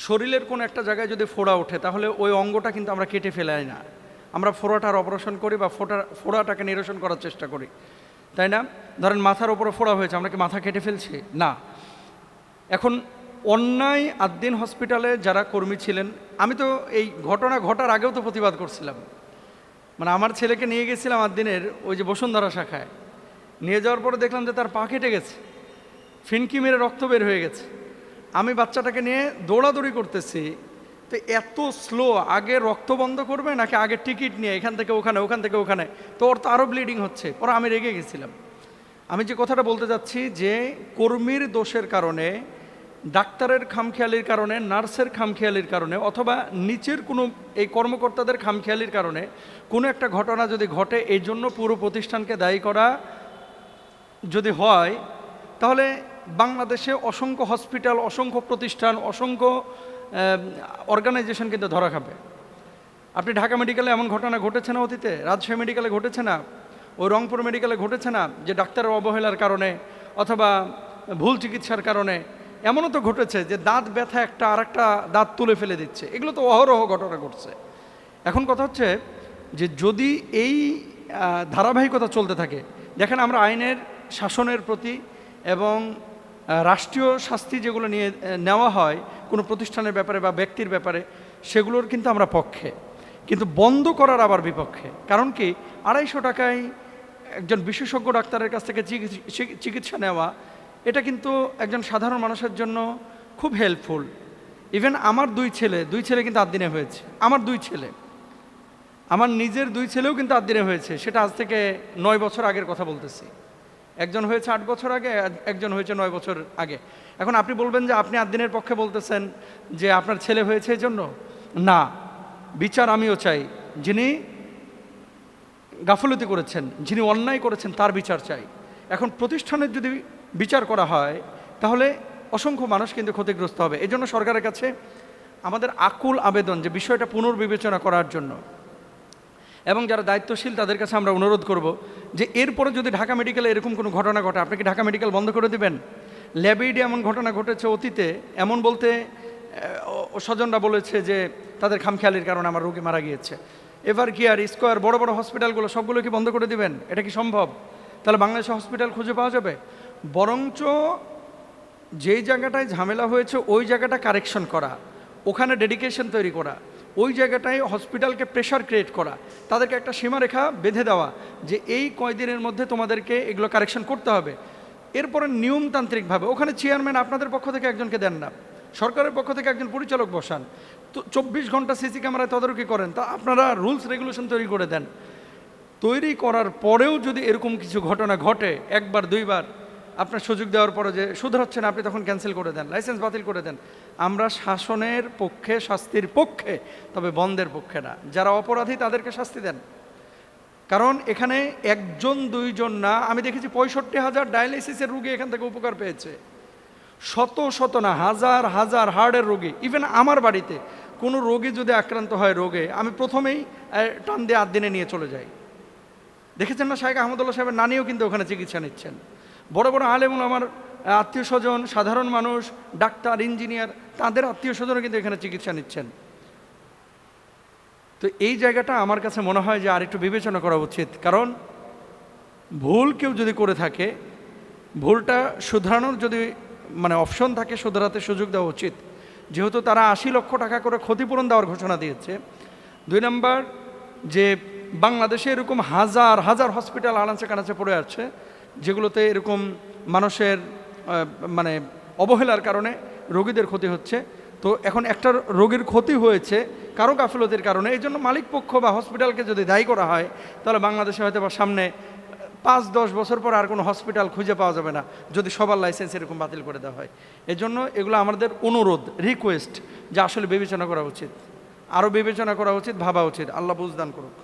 শরীরের কোনো একটা জায়গায় যদি ফোড়া ওঠে তাহলে ওই অঙ্গটা কিন্তু আমরা কেটে ফেলাই না, আমরা ফোড়াটার অপারেশন করি বা ফোড়াটাকে নিরসন করার চেষ্টা করি, তাই না? ধরেন মাথার ওপরে ফোড়া হয়েছে, আমরা কি মাথা কেটে ফেলছি? না। এখন অন্যায় আদ্দিন হসপিটালে যারা কর্মী ছিলেন, আমি তো এই ঘটনা ঘটার আগেও তো প্রতিবাদ করছিলাম। মানে আমার ছেলেকে নিয়ে গেছিলাম আদ্দিনের ওই যে বসুন্ধরা শাখায়, নিয়ে যাওয়ার পরে দেখলাম যে তার পা কেটে গেছে, ফিনকি মেরে রক্ত বের হয়ে গেছে। আমি বাচ্চাটাকে নিয়ে দৌড়াদৌড়ি করতেছি, তো এত স্লো, আগে রক্ত বন্ধ করবে নাকি আগে টিকিট নিয়ে এখান থেকে ওখানে, ওখান থেকে ওখানে, তো ওর তো আরও ব্লিডিং হচ্ছে। পরে আমি রেগে গেছিলাম। আমি যে কথাটা বলতে যাচ্ছি যে কর্মীর দোষের কারণে, ডাক্তারের খামখেয়ালির কারণে, নার্সের খামখেয়ালির কারণে, অথবা নিচের কোনো এই কর্মকর্তাদের খামখেয়ালির কারণে কোনো একটা ঘটনা যদি ঘটে, এই জন্য পুরো প্রতিষ্ঠানকে দায়ী করা যদি হয়, তাহলে বাংলাদেশে অসংখ্য হসপিটাল, অসংখ্য প্রতিষ্ঠান, অসংখ্য অর্গানাইজেশন কিন্তু ধরা খাবে। আপনি ঢাকা মেডিকেলে এমন ঘটনা ঘটেছে না অতীতে? রাজশাহী মেডিকেলে ঘটেছে না? ওই রংপুর মেডিকেলে ঘটেছে না যে ডাক্তারের অবহেলার কারণে অথবা ভুল চিকিৎসার কারণে? এমনও তো ঘটেছে যে দাঁত ব্যথা একটা আর একটা দাঁত তুলে ফেলে দিচ্ছে। এগুলো তো অহরহ ঘটনা ঘটছে। এখন কথা হচ্ছে যে যদি এই ধারাবাহিকতা চলতে থাকে, দেখেন আমরা আইনের শাসনের প্রতি এবং রাষ্ট্রীয় শাস্তি যেগুলো নিয়ে নেওয়া হয় কোনো প্রতিষ্ঠানের ব্যাপারে বা ব্যক্তির ব্যাপারে, সেগুলোর কিন্তু আমরা পক্ষে, কিন্তু বন্ধ করার আবার বিপক্ষে। কারণ কি, 250 টাকায় একজন বিশেষজ্ঞ ডাক্তারের কাছ থেকে চিকিৎসা নেওয়া, এটা কিন্তু একজন সাধারণ মানুষের জন্য খুব হেল্পফুল। ইভেন আমার দুই ছেলে কিন্তু আদ্দিনে হয়েছে। আমার দুই ছেলে, আমার নিজের দুই ছেলেও কিন্তু আদ্দিনে হয়েছে। সেটা আজ থেকে 9 বছর আগের কথা বলতেছি। একজন হয়েছে 8 বছর আগে, একজন হয়েছে 9 বছর আগে। এখন আপনি বলবেন যে আপনি আদ্দিনের পক্ষে বলতেছেন যে আপনার ছেলে হয়েছে এই জন্য। না, বিচার আমিও চাই। যিনি গাফলতি করেছেন, যিনি অন্যায় করেছেন, তার বিচার চাই। এখন প্রতিষ্ঠানের যদি বিচার করা হয় তাহলে অসংখ্য মানুষ কিন্তু ক্ষতিগ্রস্ত হবে। এই জন্য সরকারের কাছে আমাদের আকুল আবেদন যে বিষয়টা পুনর্বিবেচনা করার জন্য, এবং যারা দায়িত্বশীল তাদের কাছে আমরা অনুরোধ করব যে এরপরে যদি ঢাকা মেডিকেলে এরকম কোনো ঘটনা ঘটে, আপনি কি ঢাকা মেডিকেল বন্ধ করে দেবেন? ল্যাবেইডে এমন ঘটনা ঘটেছে অতীতে, এমন বলতে স্বজনরা বলেছে যে তাদের খামখেয়ালির কারণে আমার রোগী মারা গিয়েছে। এভার কেয়ার, স্কোয়ার, বড় বড় হসপিটালগুলো সবগুলো কি বন্ধ করে দিবেন? এটা কি সম্ভব? তাহলে বাংলাদেশে হসপিটাল খুঁজে পাওয়া যাবে? বরঞ্চ যেই জায়গাটায় ঝামেলা হয়েছে ওই জায়গাটা কারেকশন করা, ওখানে ডেডিকেশন তৈরি করা, ওই জায়গাটায় হসপিটালকে প্রেশার ক্রিয়েট করা, তাদেরকে একটা সীমারেখা বেঁধে দেওয়া যে এই কয়দিনের মধ্যে তোমাদেরকে এগুলো কারেকশন করতে হবে। এরপরে নিয়মতান্ত্রিকভাবে ওখানে চেয়ারম্যান আপনাদের পক্ষ থেকে একজনকে দেন না, সরকারের পক্ষ থেকে একজন পরিচালক বসান, তো 24 ঘন্টা সিসি ক্যামেরায় তদারকি করেন, তা আপনারা রুলস রেগুলেশন তৈরি করে দেন। তৈরি করার পরেও যদি এরকম কিছু ঘটনা ঘটে, একবার দুইবার আপনার সুযোগ দেওয়ার পরে যে শুধরাচ্ছে না, আপনি তখন ক্যান্সেল করে দেন, লাইসেন্স বাতিল করে দেন। আমরা শাসনের পক্ষে, শাস্তির পক্ষে, তবে বন্ধের পক্ষে না। যারা অপরাধী তাদেরকে শাস্তি দেন। কারণ এখানে একজন দুইজন না, আমি দেখেছি 65,000 ডায়ালিসিসের রোগী এখান থেকে উপকার পেয়েছে। শত শত না, হাজার হাজার হার্টের রোগী। ইভেন আমার বাড়িতে কোনো রোগী যদি আক্রান্ত হয় রোগে, আমি প্রথমেই টান দিয়ে আদ্দিনে নিয়ে চলে যাই। দেখেছেন না, শাইখ আহমদুল্লাহ সাহেবের নানিও কিন্তু ওখানে চিকিৎসা নিচ্ছেন। বড় বড় আলেমুল আমার আত্মীয় স্বজন, সাধারণ মানুষ, ডাক্তার, ইঞ্জিনিয়ার, তাদের আত্মীয় স্বজনও কিন্তু এখানে চিকিৎসা নিচ্ছেন। তো এই জায়গাটা আমার কাছে মনে হয় যে আর একটু বিবেচনা করা উচিত। কারণ ভুল কেউ যদি করে থাকে, ভুলটা শুধরানোর যদি অপশন থাকে, শুধরাতে সুযোগ দেওয়া উচিত। যেহেতু তারা 80 লক্ষ টাকা করে ক্ষতিপূরণ দেওয়ার ঘোষণা দিয়েছে। 2 নম্বর, যে বাংলাদেশে এরকম হাজার হাজার হসপিটাল আনাচে কানাচে পড়ে আছে, যেগুলোতে এরকম মানুষের অবহেলার কারণে রোগীদের ক্ষতি হচ্ছে। তো এখন একটা রোগীর ক্ষতি হয়েছে কারো গাফিলতির কারণে, এই জন্য মালিক পক্ষ বা হসপিটালকে যদি দায়ী করা হয়, তাহলে বাংলাদেশে হয়তো বা সামনে 5-10 বছর পর আর কোনো হসপিটাল খুঁজে পাওয়া যাবে না, যদি সবার লাইসেন্স এরকম বাতিল করে দেওয়া হয়। এই জন্য এগুলো আমাদের অনুরোধ, রিকোয়েস্ট, যে আসলে বিবেচনা করা উচিত, আরও বিবেচনা করা উচিত, ভাবা উচিত। আল্লাহ বুঝদান করুক।